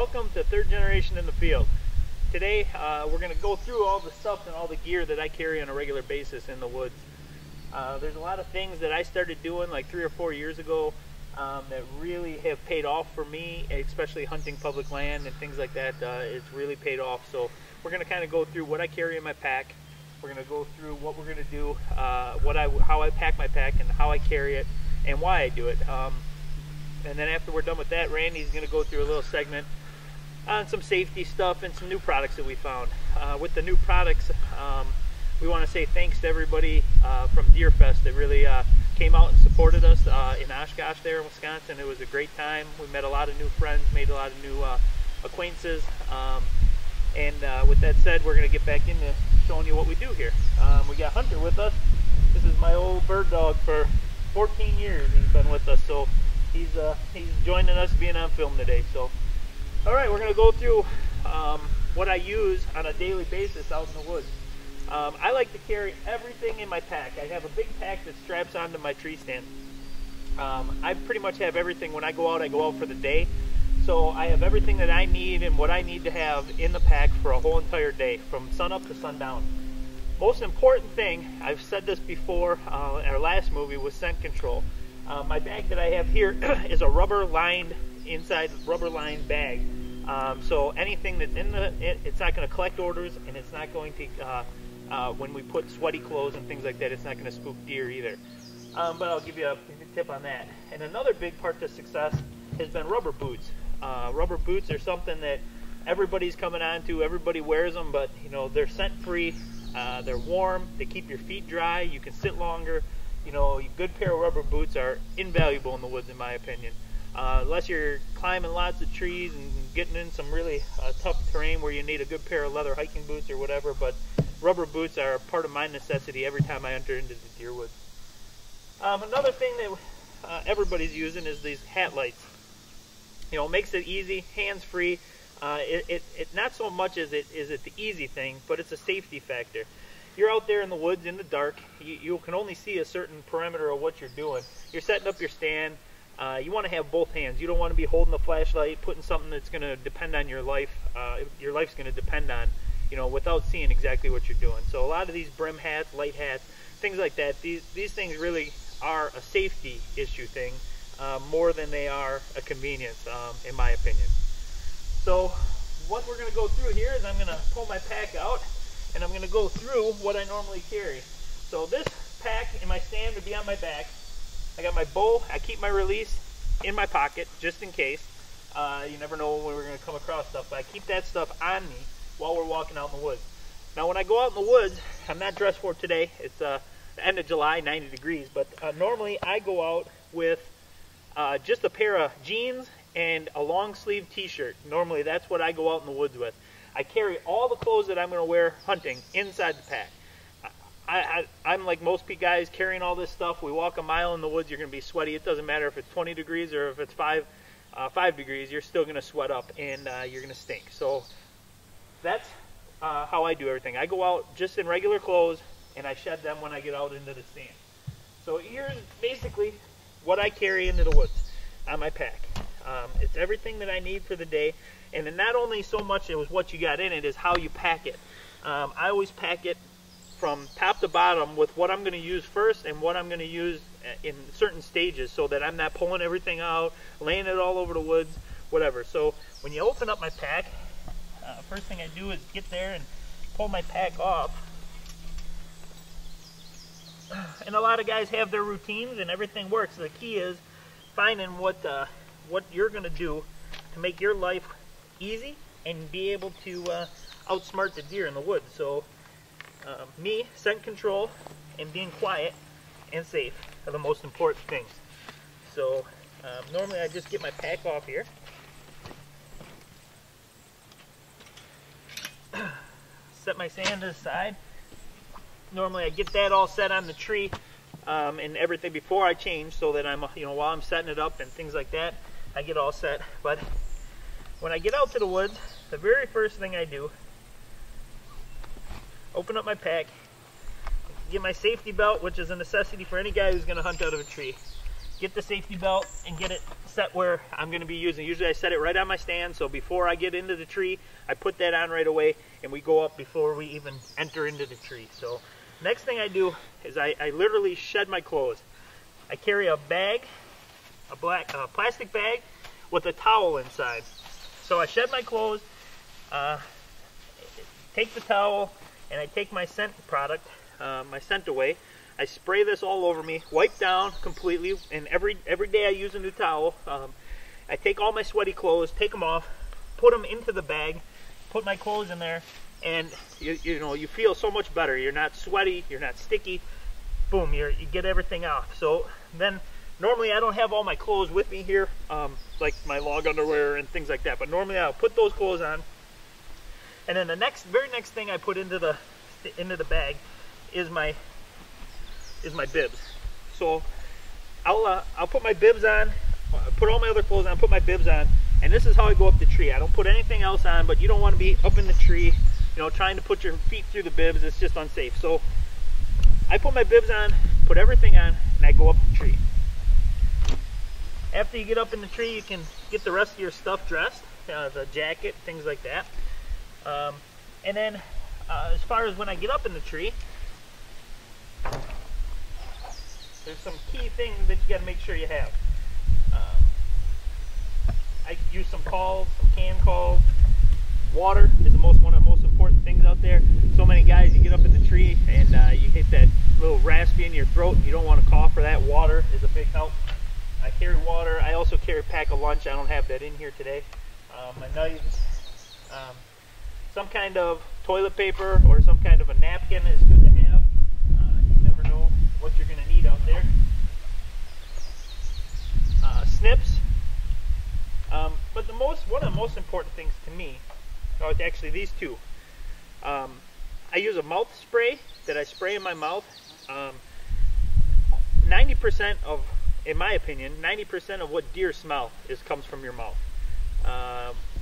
Welcome to Third Generation in the Field. Today we're going to go through all the stuff and all the gear that I carry on a regular basis in the woods. There's a lot of things that I started doing like 3 or 4 years ago that really have paid off for me, especially hunting public land and things like that. It's really paid off. So we're going to kind of go through what I carry in my pack. We're going to go through what we're going to do, how I pack my pack and how I carry it and why I do it. And then after we're done with that, Randy's going to go through a little segment on some safety stuff and some new products that we found. With the new products, we want to say thanks to everybody from Deerfest that really came out and supported us in Oshkosh there in Wisconsin. It was a great time. We met a lot of new friends, made a lot of new acquaintances. And with that said, we're going to get back into showing you what we do here. We got Hunter with us. This is my old bird dog for 14 years. He's been with us, so he's joining us being on film today. So, all right, we're going to go through what I use on a daily basis out in the woods. I like to carry everything in my pack. I have a big pack that straps onto my tree stand. I pretty much have everything. When I go out for the day. So I have everything that I need and what I need to have in the pack for a whole entire day, from sunup to sundown. Most important thing, I've said this before in our last movie, was scent control. My bag that I have here is a rubber-lined, inside rubber-lined bag. So anything that's in it's not going to collect odors, and it's not going to, when we put sweaty clothes and things like that, it's not going to spook deer either. But I'll give you a tip on that. And another big part to success has been rubber boots. Rubber boots are something that everybody's coming on to. Everybody wears them, but you know, they're scent-free. They're warm. They keep your feet dry. You can sit longer. You know, a good pair of rubber boots are invaluable in the woods, in my opinion. Unless you're climbing lots of trees and getting in some really tough terrain where you need a good pair of leather hiking boots or whatever, but rubber boots are a part of my necessity every time I enter into the deer woods. Another thing that everybody's using is these hat lights. You know, it makes it easy, hands-free. It not so much is it the easy thing, but it's a safety factor. You're out there in the woods in the dark. You can only see a certain perimeter of what you're doing. You're setting up your stand. You want to have both hands. You don't want to be holding the flashlight, putting something that's going to depend on your life. Your life's going to depend on, you know, without seeing exactly what you're doing. So a lot of these brim hats, light hats, things like that, these things really are a safety issue thing. More than they are a convenience, in my opinion. So what we're going to go through here is I'm going to pull my pack out and I'm going to go through what I normally carry. So this pack in my stand would be on my back. I got my bow. I keep my release in my pocket just in case. You never know when we're going to come across stuff, but I keep that stuff on me while we're walking out in the woods. Now when I go out in the woods, I'm not dressed for today. It's the end of July, 90 degrees, but normally I go out with just a pair of jeans and a long sleeve t-shirt. Normally that's what I go out in the woods with. I carry all the clothes that I'm going to wear hunting inside the pack. I'm like most guys carrying all this stuff. We walk a mile in the woods, you're going to be sweaty. It doesn't matter if it's 20 degrees or if it's 5 degrees, you're still going to sweat up and you're going to stink. So that's how I do everything. I go out just in regular clothes and I shed them when I get out into the stand. So here's basically what I carry into the woods on my pack. It's everything that I need for the day, and then not only so much as what you got in it is how you pack it. I always pack it from top to bottom with what I'm going to use first and what I'm going to use in certain stages, so that I'm not pulling everything out, laying it all over the woods, whatever. So when you open up my pack, first thing I do is get there and pull my pack off. And a lot of guys have their routines and everything works. The key is finding what you're going to do to make your life easy and be able to outsmart the deer in the woods. So me, scent control, and being quiet and safe are the most important things. So normally I just get my pack off here. Set my sand to the side. Normally I get that all set on the tree and everything before I change, so that I'm, you know, while I'm setting it up and things like that, I get all set. But when I get out to the woods, the very first thing I do, open up my pack, get my safety belt, which is a necessity for any guy who's going to hunt out of a tree. get the safety belt and get it set where I'm going to be using. Usually I set it right on my stand, so before I get into the tree, I put that on right away, and we go up before we even enter into the tree. So next thing I do is I literally shed my clothes. I carry a bag, a black plastic bag with a towel inside. So I shed my clothes, take the towel, and I take my scent product, my scent away. I spray this all over me, wipe down completely, and every day I use a new towel. I take all my sweaty clothes, take them off, put them into the bag, put my clothes in there, and you know, you feel so much better. You're not sweaty, you're not sticky. Boom, you get everything off. So then normally I don't have all my clothes with me here, like my log underwear and things like that, but normally I'll put those clothes on, and then the very next thing I put into the bag is my bibs. So I'll put my bibs on, put all my other clothes on, put my bibs on, and this is how I go up the tree. I don't put anything else on, but you don't want to be up in the tree, you know, trying to put your feet through the bibs. It's just unsafe. So I put my bibs on, put everything on, and I go up the tree. After you get up in the tree, you can get the rest of your stuff dressed, the jacket, things like that. And then as far as when I get up in the tree, there's some key things that you got to make sure you have. I use some calls, some can calls. Water is one of the most important things out there. So many guys, you get up in the tree and you get that little raspy in your throat and you don't want to cough for that. Water is a big help. I carry water. I also carry a pack of lunch. I don't have that in here today. My knives, some kind of toilet paper or some kind of a napkin is good to have. You never know what you're going to need out there. Snips. But one of the most important things to me, it's actually these two. I use a mouth spray that I spray in my mouth. 90% of, in my opinion, 90% of what deer smell comes from your mouth.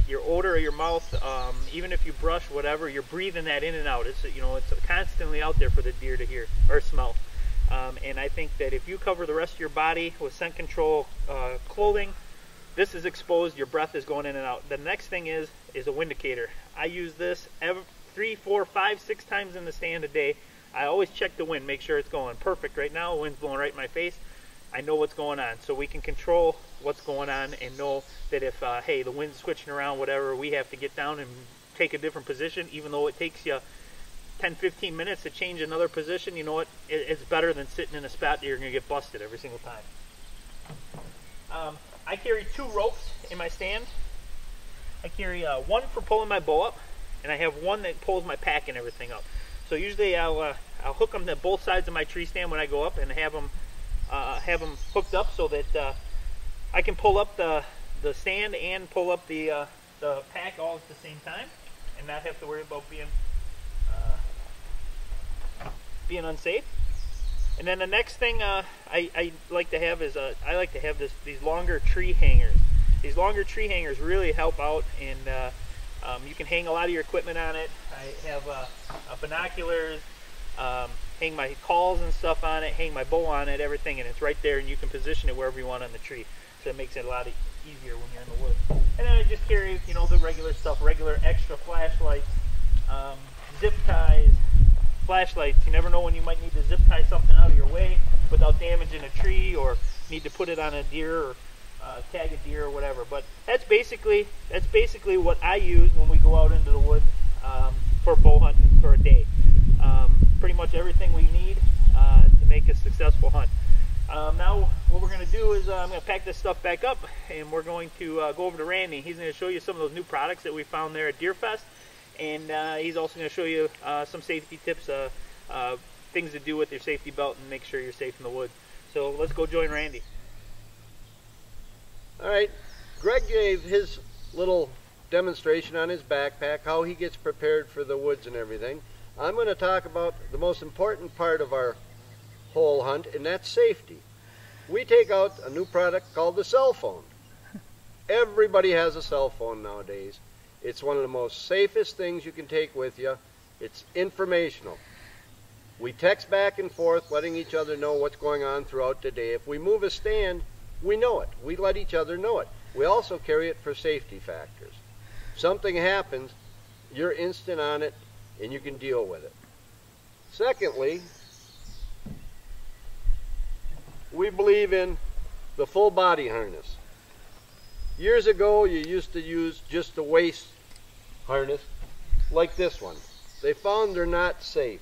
Your odor of your mouth, even if you brush, whatever, you're breathing that in and out. It's constantly out there for the deer to hear or smell. And I think that if you cover the rest of your body with scent control clothing, this is exposed, your breath is going in and out. The next thing is a windicator. I use this 3, 4, 5, 6 times in the stand a day. I always check the wind, make sure it's going perfect. Right now, the wind's blowing right in my face. I know what's going on, so we can control what's going on and know that if, hey, the wind's switching around, whatever, we have to get down and take a different position, even though it takes you 10, 15 minutes to change another position. You know what? It's better than sitting in a spot that you're going to get busted every single time. I carry 2 ropes in my stand. I carry one for pulling my bow up, and I have one that pulls my pack and everything up. So usually I'll hook them to both sides of my tree stand when I go up and have them hooked up so that I can pull up the stand and pull up the pack all at the same time and not have to worry about being unsafe. And then the next thing I like to have is I like to have these longer tree hangers. These longer tree hangers really help out, and you can hang a lot of your equipment on it. I have binoculars, hang my calls and stuff on it, hang my bow on it, everything, and it's right there, and you can position it wherever you want on the tree. So it makes it a lot easier when you're in the woods. And then I just carry, you know, the regular stuff, regular extra flashlights, zip ties, flashlights. You never know when you might need to zip tie something out of your way without damaging a tree, or need to put it on a deer or tag a deer or whatever. But that's basically what I use when we go out into the woods for bow hunting for a day. Pretty much everything we need to make a successful hunt. Now what we're going to do is I'm going to pack this stuff back up, and we're going to go over to Randy. He's going to show you some of those new products that we found there at DeerFest, and he's also going to show you some safety tips, things to do with your safety belt and make sure you're safe in the woods. So let's go join Randy. All right, Greg gave his little demonstration on his backpack, how he gets prepared for the woods and everything. I'm going to talk about the most important part of our whole hunt, and that's safety. We take out a new product called the cell phone. Everybody has a cell phone nowadays. It's one of the most safest things you can take with you. It's informational. We text back and forth, letting each other know what's going on throughout the day. If we move a stand, we know it. We let each other know it. We also carry it for safety factors. If something happens, you're instant on it and you can deal with it. Secondly, we believe in the full body harness. Years ago, you used to use just the waist harness like this one. They found they're not safe.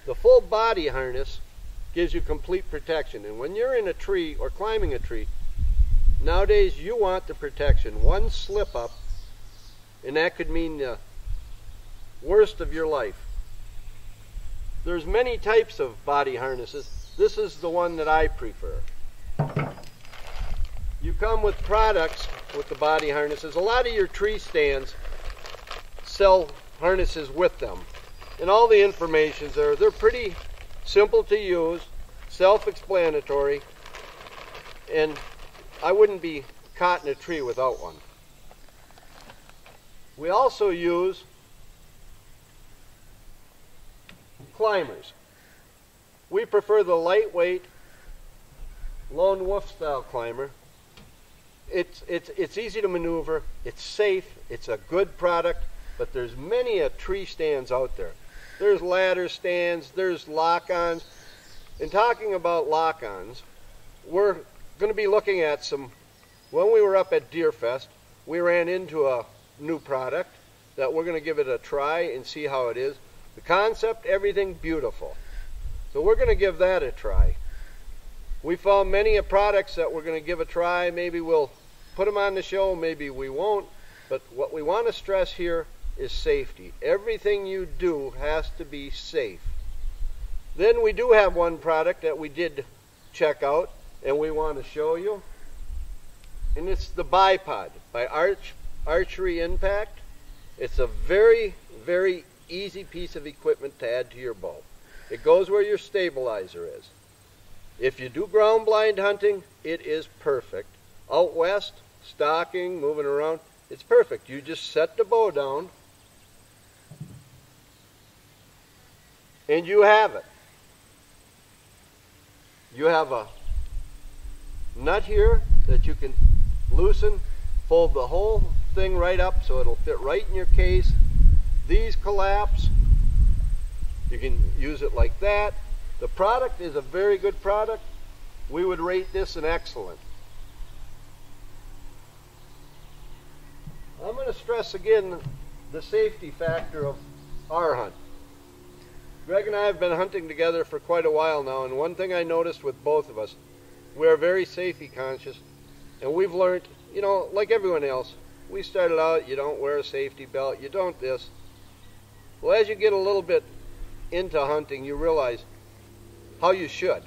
The full body harness gives you complete protection. And when you're in a tree or climbing a tree, nowadays you want the protection. One slip up, and that could mean the worst of your life. There's many types of body harnesses. This is the one that I prefer. You come with products with the body harnesses. A lot of your tree stands sell harnesses with them. And all the information's there. They're pretty simple to use, self-explanatory, and I wouldn't be caught in a tree without one. We also use climbers. We prefer the lightweight lone wolf style climber. It's easy to maneuver, it's safe, it's a good product, but there's many tree stands out there. There's ladder stands, there's lock-ons. And talking about lock-ons, we're going to be looking at some. When we were up at Deerfest, we ran into a new product that we're going to give it a try and see how it is. The concept, everything beautiful. So we're going to give that a try. We found many products that we're going to give a try. Maybe we'll put them on the show, maybe we won't. But what we want to stress here is safety. Everything you do has to be safe. Then we do have one product that we did check out and we want to show you. And it's the Bipod by Archery Impact. It's a very, very easy piece of equipment to add to your bow. It goes where your stabilizer is. If you do ground blind hunting, it is perfect. Out west, stalking, moving around, it's perfect. You just set the bow down and you have it. You have a nut here that you can loosen, fold the whole thing right up so it'll fit right in your case. These collapse. You can use it like that. The product is a very good product. We would rate this an excellent. I'm going to stress again the safety factor of our hunt. Greg and I have been hunting together for quite a while now, and one thing I noticed with both of us, we're very safety conscious, and we've learned, you know, like everyone else, we started out, you don't wear a safety belt, you don't this. Well, as you get a little bit into hunting, you realize how you should.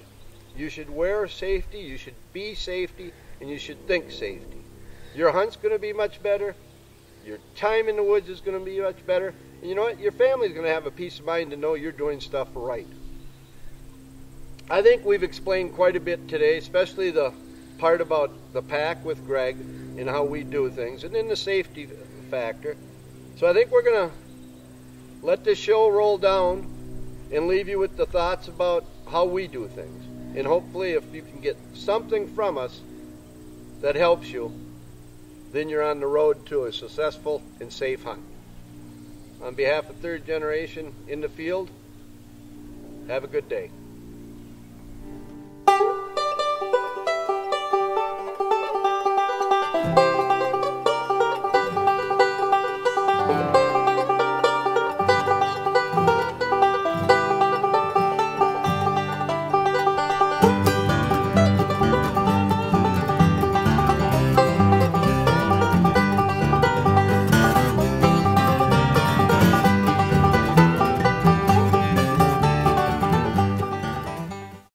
You should wear safety, you should be safety, and you should think safety. Your hunt's going to be much better. Your time in the woods is going to be much better. And you know what? Your family's going to have a peace of mind to know you're doing stuff right. I think we've explained quite a bit today, especially the part about the pack with Greg and how we do things, and then the safety factor. So I think we're going to let this show roll down and leave you with the thoughts about how we do things. And hopefully if you can get something from us that helps you, then you're on the road to a successful and safe hunt. On behalf of Third Generation in the Field, have a good day.